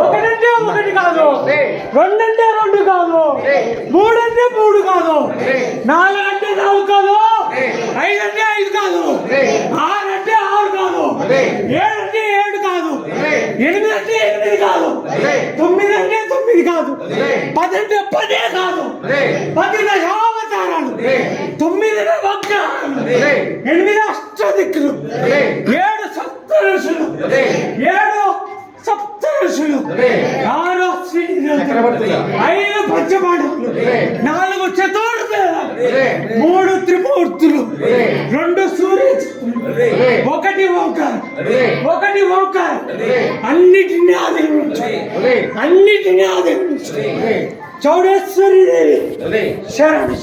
ఒకటంటే ఒకటి కాదు, రెండంటే రెండు కాదు, మూడంటే మూడు కాదు, నాలుగంటే నాలుగు కాదు, ఐదంటే ఐదు కాదు, ఆరంటే ఆరు కాదు, ఏడంటే ఏడు కాదు, ఎనిమిది అంటే ఎనిమిది కాదు, తొమ్మిది అంటే తొమ్మిది కాదు, పది అంటే పదే కాదు, 10 దశావతారాలు, 9 వగ్రహాలు, 8 అష్టదిక్కులు, 7 సప్తఋషులు, 7 సప్తఋషులు, 6 శ్రీదేవతలు, 5 పంచపాండవులు, 4 చతుర్వేదాలు, 3 త్రిమూర్తులు, 2 సూర్యచంద్రులు, 1 ఓంకారం, 1 ఓంకారం, అన్నిటినీ ఆదరించు చౌడేశ్వరి దేవి శరణు.